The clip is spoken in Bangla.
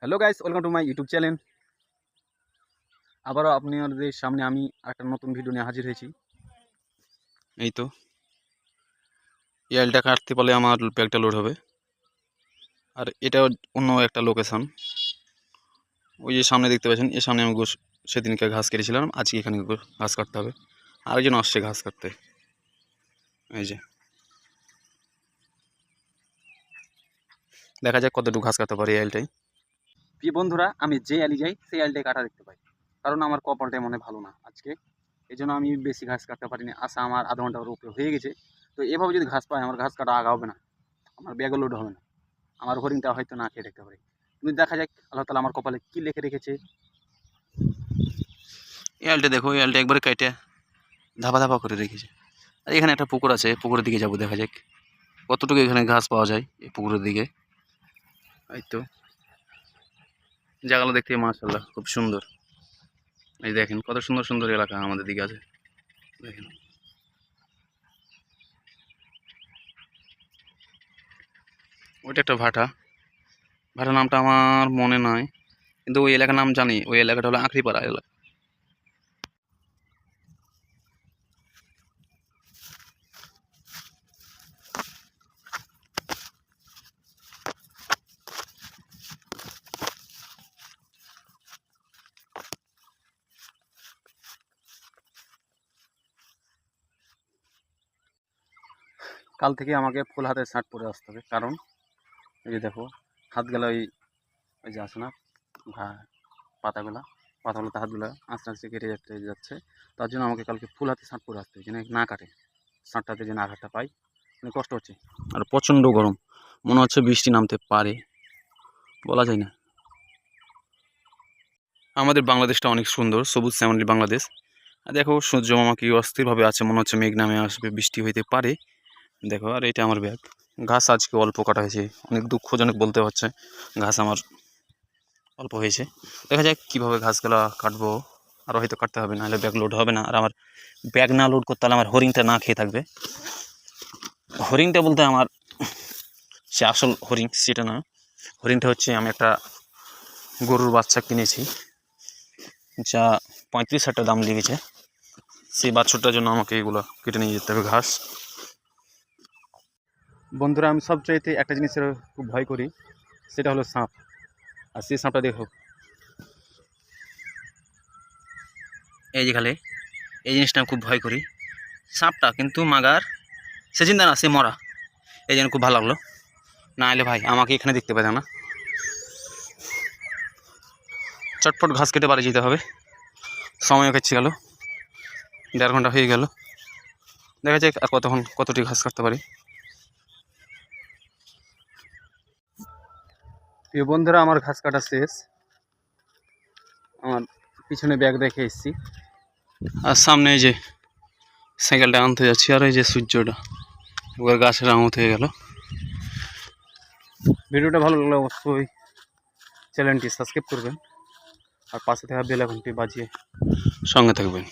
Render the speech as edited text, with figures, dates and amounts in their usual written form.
Hello guys, welcome to my YouTube channel. আবারও আপনাদের সামনে আমি একটা নতুন ভিডিও নিয়ে হাজির হয়েছি। এই তো এলটা কাটতে পারলে আমার ব্যাগটা লোড হবে। আর এটা অন্য একটা লোকেশন, ওই যে সামনে দেখতে পাচ্ছেন, এর সামনে আমি সেদিনকে ঘাস কেটেছিলাম, আজকে এখানে ঘাস কাটতে হবে। আরেকজন আসছে ঘাস কাটতে, এই যে দেখা যাক কতটুকু ঘাস কাটতে পারি এই এলটাই। প্রিয় বন্ধুরা, আমি যে এলি যাই সেই এলটাই কাটা দেখতে পাই, কারণ আমার কপালটাই মনে ভালো না আজকে, এই জন্য আমি বেশি ঘাস কাটতে পারিনি। আসা আমার আধা ঘন্টার উপরে হয়ে গেছে। তো এভাবে যদি ঘাস পাই, আমার ঘাস কাটা আগা হবে না, আমার ব্যাগও লোড হবে না, আমার হরিণটা হয়তো না খেয়ে দেখতে পারে। তুমি দেখা যাক আল্লাহ তালা আমার কপালে কি লিখে রেখেছে। এলটা দেখো, এলটা একবারে কেটে ধাপা ধাপা করে রেখেছে। আর এখানে একটা পুকুর আছে, পুকুরের দিকে যাবো, দেখা যাক কতটুকু এখানে ঘাস পাওয়া যায় এই পুকুরের দিকে। এই তো জায়গাগুলো দেখতে মাশাআল্লাহ খুব সুন্দর। এই দেখেন কত সুন্দর সুন্দর এলাকা আমাদের দিকে আছে, দেখেন। ওইটা একটা ভাটা, ভাটার নামটা আমার মনে নাই, কিন্তু ওই এলাকার নাম জানি। ওই এলাকাটা হলো আখরিপাড়া এলাকা। কাল থেকে আমাকে ফুল হাতে শার্ট পরে আসতে হবে, কারণ এই যে দেখো হাতগুলো ওই যে আছে না পাতাগুলো, পাতাগুলোতে হাতগুলো আস্তে আস্তে কেটে যাচ্ছে। তার জন্য আমাকে কালকে ফুল হাতে শার্ট পরে আসতে হবে, যেন না কাটে, শার্টটাতে যেন আঘাতটা পাই। অনেক কষ্ট হচ্ছে, আর প্রচণ্ড গরম, মনে হচ্ছে বৃষ্টি নামতে পারে, বলা যায় না। আমাদের বাংলাদেশটা অনেক সুন্দর, সবুজ শ্যামলী বাংলাদেশ। আর দেখো সূর্য মামা কি অস্থিরভাবে আছে, মনে হচ্ছে মেঘ নামে আসবে, বৃষ্টি হইতে পারে। দেখো, আর এটা আমার ব্যাগ। ঘাস আজকে অল্প কাটা হয়েছে, অনেক দুঃখজনক বলতে হচ্ছে, ঘাস আমার অল্প হয়েছে। দেখা যাক কীভাবে ঘাসগুলো কাটবো, আরও হয়তো কাটতে হবে, নাহলে ব্যাগ লোড হবে না। আর আমার ব্যাগ না লোড করতে হলে আমার হরিণটা না খেয়ে থাকবে। হরিণটা বলতে আমার সে আসল হরিণ সেটা না, হরিণটা হচ্ছে আমি একটা গরুর বাচ্চা কিনেছি, যা 35,000 টাকা দাম লেগেছে। সেই বাচ্চাটার জন্য আমাকে এগুলো কেটে নিয়ে যেতে হবে, ঘাস। বন্ধুরা, আমি সবচাইতে একটা জিনিসের খুব ভয় করি, সেটা হলো সাপ। আর সেই সাপটা দেখো, এই যেখানে এই জিনিসটা আমি খুব ভয় করি, সাপটা কিন্তু মাগার সে চিন্তা না, সে মরা। এই জন্য খুব ভালো লাগলো, না হলে ভাই আমাকে এখানে দেখতে পেতাম না। চটপট ঘাস কেটে বাড়ি যেতে হবে, সময়ও কেটে গেল, 1.5 ঘন্টা হয়ে গেল। দেখা যাক আর কতটি ঘাস কাটতে পারি। প্রিয় বন্ধুরা, আমার ঘাস কাটা শেষ, আমার পিছনে ব্যাগ রেখে এসেছি, আর সামনে এই যে সাইকেলটা আনতে যাচ্ছি, আর এই যে সূর্যটা এবার গাছের আমত হয়ে গেল। ভিডিওটা ভালো লাগলে অবশ্যই চ্যানেলটি সাবস্ক্রাইব করবেন, আর পাশে থাকা বেল আইকনটি বাজিয়ে সঙ্গে থাকবেন।